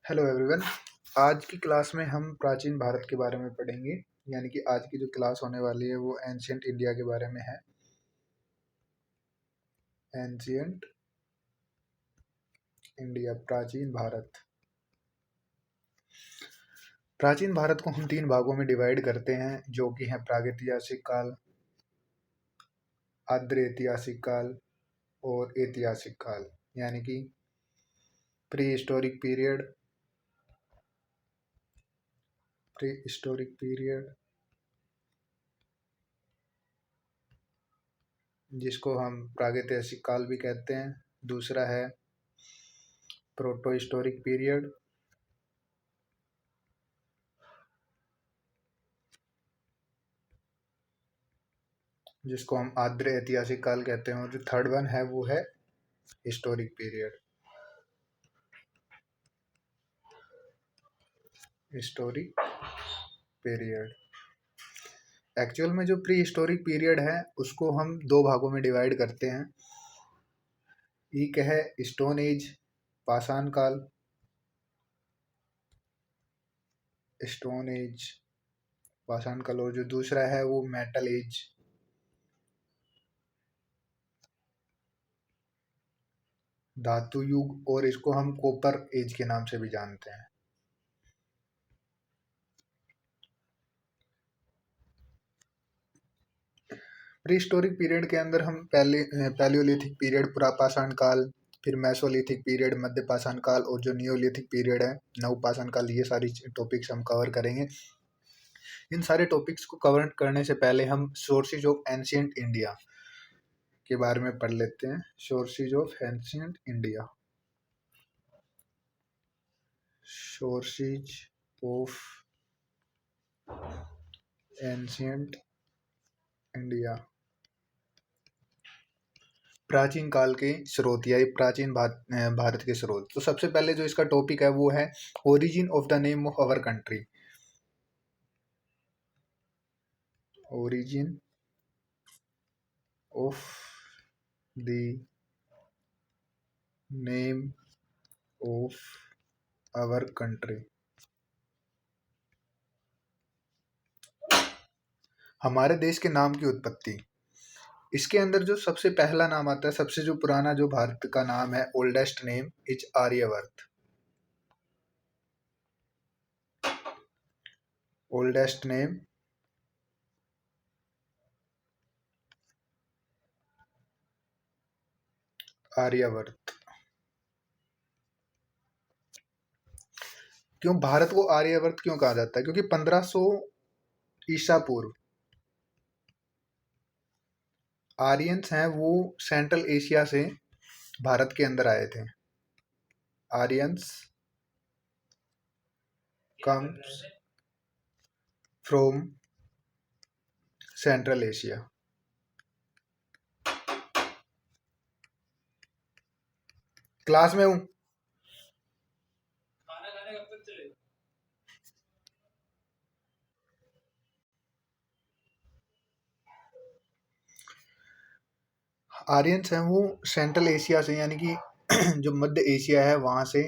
Hello everyone. आज की class में हम प्राचीन भारत के बारे में पढ़ेंगे। यानी कि आज की जो क्लास होने वाली है वो एंशियंट इंडिया के बारे में है। एंशियंट इंडिया, प्राचीन भारत। प्राचीन भारत को हम 3 भागों में डिवाइड करते हैं, जो कि हैं प्रागैतिहासिक काल, आद्य ऐतिहासिक काल और ऐतिहासिक काल। यानी कि प्री हिस्टोरिक पीरियड, जिसको हम प्रागैतिहासिक काल भी कहते हैं। दूसरा है प्रोटो हिस्टोरिक पीरियड, जिसको हम आद्य ऐतिहासिक काल कहते हैं। और जो थर्ड वन है वो है historic period. Historic period actual में जो प्री हिस्टोरिक पीरियड है उसको हम 2 भागों में डिवाइड करते हैं। एक है स्टोन एज, पाषाण काल। स्टोन एज, पाषाण काल। और जो दूसरा है वो मेटल एज, धातु युग। और इसको हम कॉपर एज के नाम से भी जानते हैं। प्री हिस्टोरिक पीरियड के अंदर हम पैलियोलिथिक पीरियड, पुरापाषाण काल, फिर मेसोलिथिक पीरियड, मध्य पाषाण काल, और जो नियोलिथिक पीरियड है, नवपाषाण काल, ये सारी टॉपिक्स हम कवर करेंगे। इन सारे टॉपिक्स को कवर करने से पहले हम सोर्सेज ऑफ एंशियंट इंडिया के बारे में पढ़ लेते हैं। Sources of ancient India. Sources of ancient India, प्राचीन काल के स्रोत या प्राचीन भारत के स्रोत। तो सबसे पहले जो इसका टॉपिक है वो है origin of the name of our country. Origin of the name of our country. हमारे देश के नाम की उत्पत्ति। इसके अंदर जो सबसे पहला नाम आता है, सबसे जो पुराना जो भारत का नाम है, oldest name is Aryavarta. Oldest name Aryavarta. क्यों भारत को आर्यवर्त क्यों कहा जाता है? क्योंकि 1500 ईसा पूर्व आर्यंस हैं वो सेंट्रल एशिया से भारत के अंदर आए थे। Aryans comes from central Asia. Class में हूं। आर्यंस हैं वो सेंट्रल एशिया से, यानी कि जो मध्य एशिया है वहां से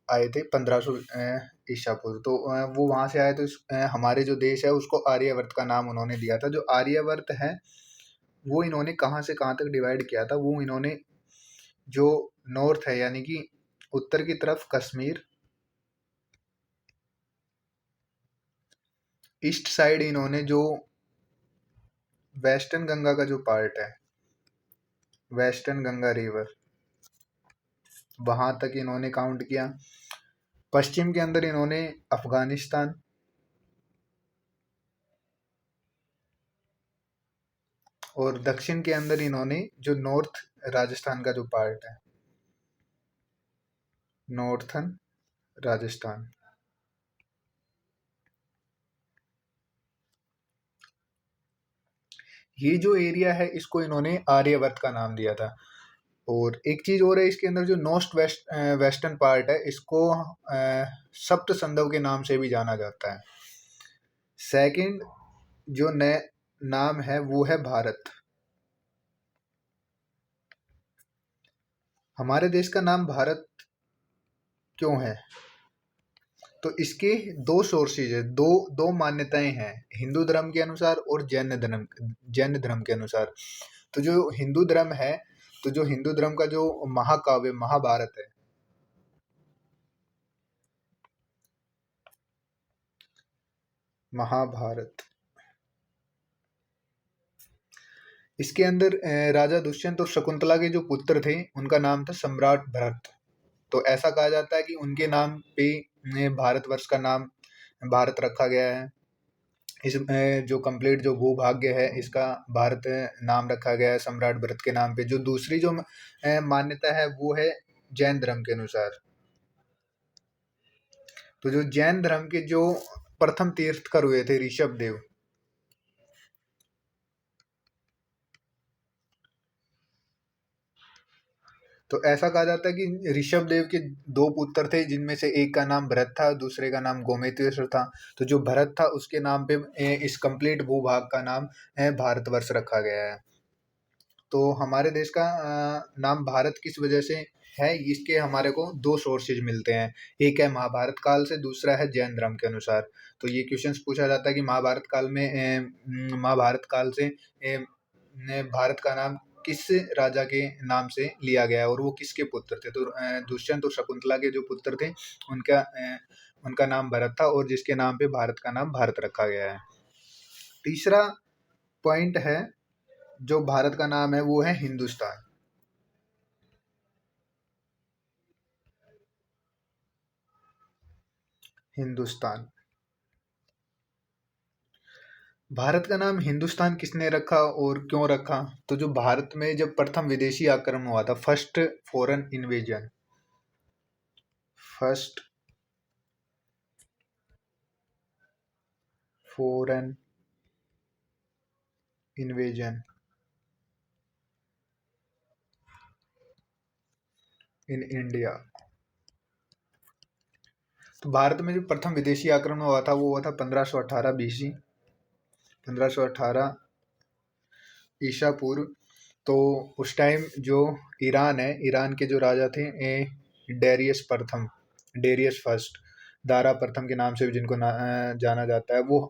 आए थे 1500 ईसा पूर्व। तो वो वहां से आए तो हमारे जो देश है उसको आर्यवर्त का नाम उन्होंने दिया था। जो आर्यवर्त है वो इन्होंने कहाँ से कहाँ तक डिवाइड किया था, वो इन्होंने जो नॉर्थ है यानी कि उत्तर की तरफ कश्मीर, ईस्ट साइड इन्होंने जो वेस्टर्न गंगा का जो पार्ट है, वेस्टर्न गंगा रिवर, वहां तक इन्होंने काउंट किया। पश्चिम के अंदर इन्होंने अफगानिस्तान, और दक्षिण के अंदर इन्होंने जो नॉर्थ राजस्थान का जो पार्ट है, नॉर्थन राजस्थान। ये जो एरिया है इसको इन्होंने आर्यवर्त का नाम दिया था। और एक चीज और है, इसके अंदर जो नॉर्थ वेस्टर्न पार्ट है इसको सप्त संधव के नाम से भी जाना जाता है। सेकंड जो नए नाम है वो है भारत। हमारे देश का नाम भारत क्यों है? तो इसके दो सोर्सेज है, दो दो मान्यताएं हैं, हिंदू धर्म के अनुसार और जैन धर्म के अनुसार। तो जो हिंदू धर्म है, तो जो हिंदू धर्म का जो महाकाव्य महाभारत है, महाभारत, इसके अंदर राजा दुष्यंत और शकुंतला के जो पुत्र थे उनका नाम था सम्राट भरत। तो ऐसा कहा जाता है कि उनके नाम पे भारतवर्ष का नाम भारत रखा गया है। इस जो कंप्लीट जो भूभाग्य है इसका भारत नाम रखा गया है सम्राट भरत के नाम पे। जो दूसरी जो मान्यता है वो है जैन धर्म के अनुसार। तो जो जैन धर्म के जो प्रथम तीर्थकर हुए थे ऋषभ देव, तो ऐसा कहा जाता है कि ऋषभ देव के दो पुत्र थे जिनमें से एक का नाम भरत था, दूसरे का नाम गोमेतेश्वर था। तो जो भरत था उसके नाम पे इस कंप्लीट भूभाग का नाम भारतवर्ष रखा गया है। तो हमारे देश का नाम भारत किस वजह से है, इसके हमारे को दो सोर्सेज मिलते हैं, एक है महाभारत काल से, दूसरा है जैन धर्म के अनुसार। तो ये क्वेश्चंस पूछा जाता है कि महाभारत काल में महाभारत काल से भारत का नाम किस राजा के नाम से लिया गया है और वो किसके पुत्र थे। तो दुष्यंत और शकुंतला के जो पुत्र थे उनका नाम भरत था और जिसके नाम पे भारत का नाम भारत रखा गया है। तीसरा पॉइंट है, जो भारत का नाम है वो है हिंदुस्तान। हिंदुस्तान, भारत का नाम हिंदुस्तान किसने रखा और क्यों रखा? तो जो भारत में जब प्रथम विदेशी आक्रमण हुआ था, first foreign invasion, first foreign invasion in India, तो भारत में जो प्रथम विदेशी आक्रमण हुआ था वो हुआ था 1518 बीसी, 1518 ईसा पूर्व। तो उस टाइम जो ईरान है, ईरान के जो राजा थे डेरियस प्रथम, डेरियस फर्स्ट, दारा प्रथम के नाम से भी जिनको जाना जाता है, वो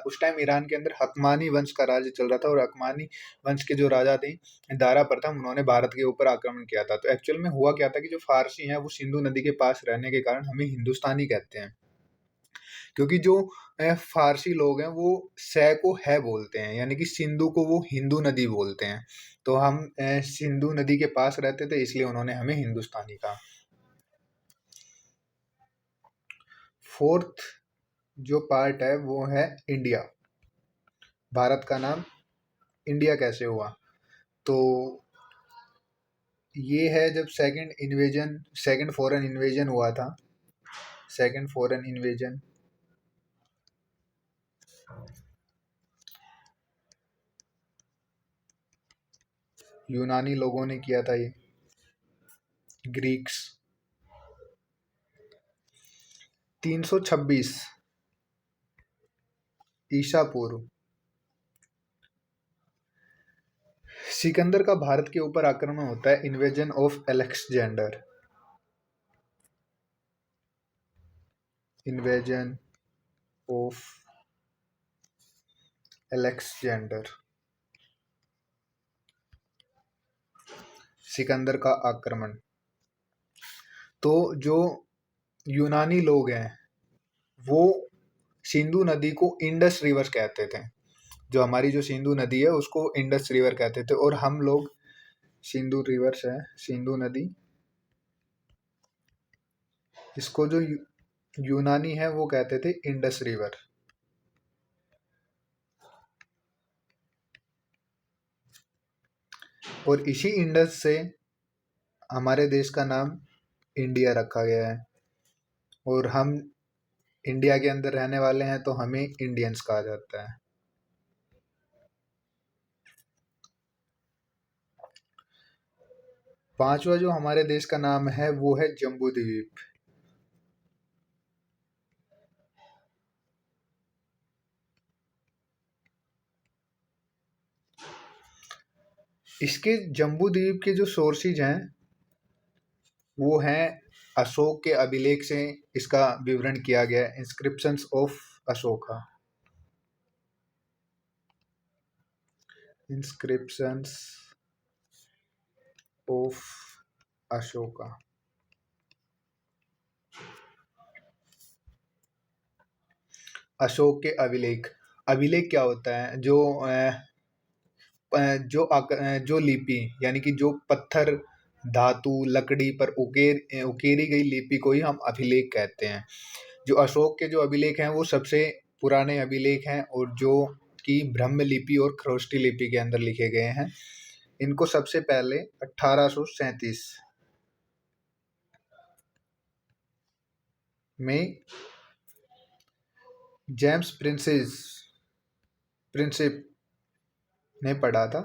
उस टाइम ईरान के अंदर हकमानी वंश का राज्य चल रहा था और हकमानी वंश के जो राजा थे दारा प्रथम, उन्होंने भारत के ऊपर आक्रमण किया था। तो एक्चुअल में हुआ क्या था कि जो फारसी हैं वो सिंधु नदी के पास रहने के कारण हमें हिंदुस्तानी कहते हैं, क्योंकि जो फारसी लोग हैं वो सै को है बोलते हैं, यानी कि सिंधु को वो हिंदू नदी बोलते हैं। तो हम सिंधु नदी के पास रहते थे इसलिए उन्होंने हमें हिंदुस्तानी कहा। फोर्थ जो पार्ट है वो है इंडिया। भारत का नाम इंडिया कैसे हुआ? तो ये है जब सेकंड फॉरेन इन्वेजन हुआ था, सेकंड फॉरेन इन्वेजन, यूनानी लोगों ने किया था, ये ग्रीक्स। 326 ईसा पूर्व सिकंदर का भारत के ऊपर आक्रमण होता है, invasion of Alexander, invasion of Alexander, Sikandar का आक्रमण। तो जो यूनानी लोग हैं वो सिंधु नदी को इंडस रिवर कहते थे, जो हमारी जो सिंधु नदी है उसको इंडस रिवर कहते थे, और हम लोग सिंधु रिवर से सिंधु नदी, इसको जो यूनानी है वो कहते थे इंडस रिवर। और इसी इंडस से हमारे देश का नाम इंडिया रखा गया है, और हम इंडिया के अंदर रहने वाले हैं तो हमें इंडियंस कहा जाता है। पांचवा जो हमारे देश का नाम है वो है जम्बू द्वीप। इसके जम्बू द्वीप के जो सोर्सेज हैं वो हैं अशोक के अभिलेख से इसका विवरण किया गया है, inscriptions of Ashoka. Inscriptions of Ashoka. Ashok के अभिलेख। अभिलेख क्या होता है? जो लिपि यानी कि जो पत्थर, धातु, लकड़ी पर उकेरी गई लिपि को ही हम अभिलेख कहते हैं। जो अशोक के जो अभिलेख हैं वो सबसे पुराने अभिलेख हैं और जो कि ब्रह्म लिपि और खरोष्टी लिपि के अंदर लिखे गए हैं। इनको सबसे पहले 1837 में जेम्स प्रिंसिप ने पढ़ा था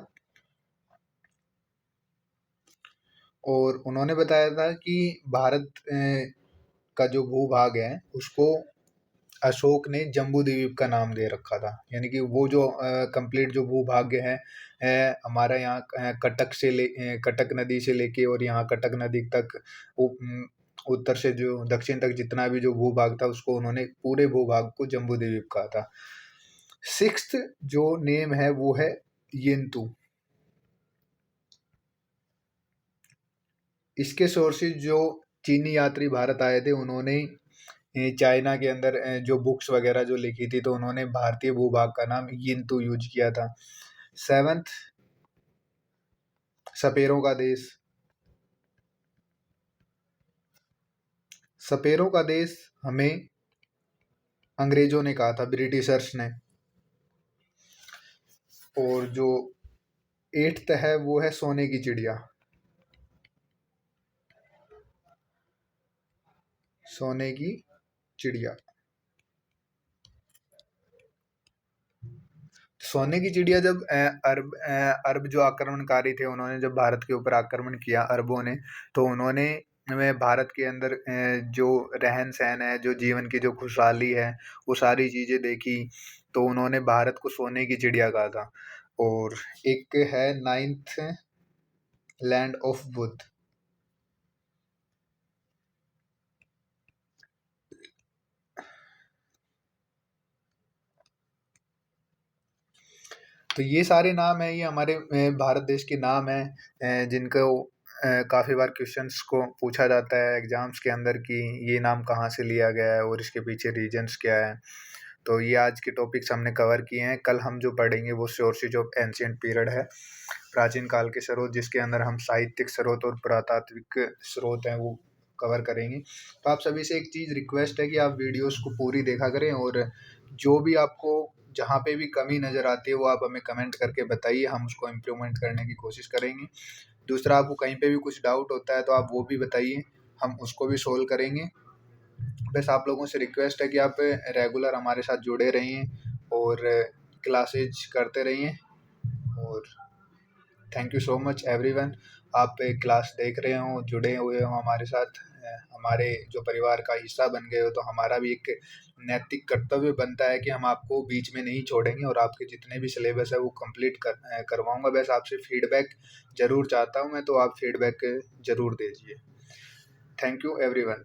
और उन्होंने बताया था कि भारत का जो भूभाग है उसको अशोक ने जम्बूद्वीप का नाम दे रखा था। यानी कि वो जो कंप्लीट जो भूभाग है हमारा यहाँ कटक नदी से लेके और यहाँ कटक नदी तक उत्तर से जो दक्षिण तक जितना भी जो भूभाग था उसको उन्होंने पूरे भूभाग को जम्बूद्वीप कहा था। 6th जो नेम है वो है येंतु। इसके सोर्सेज जो चीनी यात्री भारत आए थे उन्होंने चाइना के अंदर जो बुक्स वगैरह जो लिखी थी तो उन्होंने भारतीय भूभाग का नाम यिंतु यूज किया था। 7th सपेरों का देश। सपेरों का देश हमें अंग्रेजों ने कहा था, ब्रिटिशर्स ने। और जो 8th है वो है सोने की चिड़िया। सोने की चिड़िया। सोने की चिड़िया जब अरब जो आक्रमणकारी थे उन्होंने जब भारत के ऊपर आक्रमण किया अरबों ने, तो उन्होंने भारत के अंदर जो रहन सहन है, जो जीवन की जो खुशहाली है, वो सारी चीजें देखी तो उन्होंने भारत को सोने की चिड़िया कहा था। और एक है 9th लैंड ऑफ बुद्ध। तो ये सारे नाम है, ये हमारे भारत देश के नाम है जिनको काफ़ी बार क्वेश्चंस को पूछा जाता है एग्जाम्स के अंदर कि ये नाम कहाँ से लिया गया है और इसके पीछे रीजन्स क्या है। तो ये आज के टॉपिक्स हमने कवर किए हैं। कल हम जो पढ़ेंगे वो सोर्सेज ऑफ एंशिएंट पीरियड है, प्राचीन काल के स्रोत, जिसके अंदर हम साहित्यिक स्रोत और पुरातात्विक स्रोत हैं वो कवर करेंगे। तो आप सभी से एक चीज़ रिक्वेस्ट है कि आप वीडियोस को पूरी देखा करें और जो भी आपको जहाँ पे भी कमी नज़र आती है वो आप हमें कमेंट करके बताइए, हम उसको इम्प्रूवमेंट करने की कोशिश करेंगे। दूसरा, आपको कहीं पे भी कुछ डाउट होता है तो आप वो भी बताइए, हम उसको भी सोल्व करेंगे। बस आप लोगों से रिक्वेस्ट है कि आप रेगुलर हमारे साथ जुड़े रहिए और क्लासेज करते रहिए। और thank you so much everyone. आप क्लास देख रहे हो, जुड़े हुए हो हमारे साथ, हमारे जो परिवार का हिस्सा बन गए हो, तो हमारा भी एक नैतिक कर्तव्य बनता है कि हम आपको बीच में नहीं छोड़ेंगे और आपके जितने भी सिलेबस है वो कंप्लीट करवाऊंगा। बस आपसे फीडबैक ज़रूर चाहता हूँ मैं, तो आप फीडबैक ज़रूर दीजिए। Thank you everyone.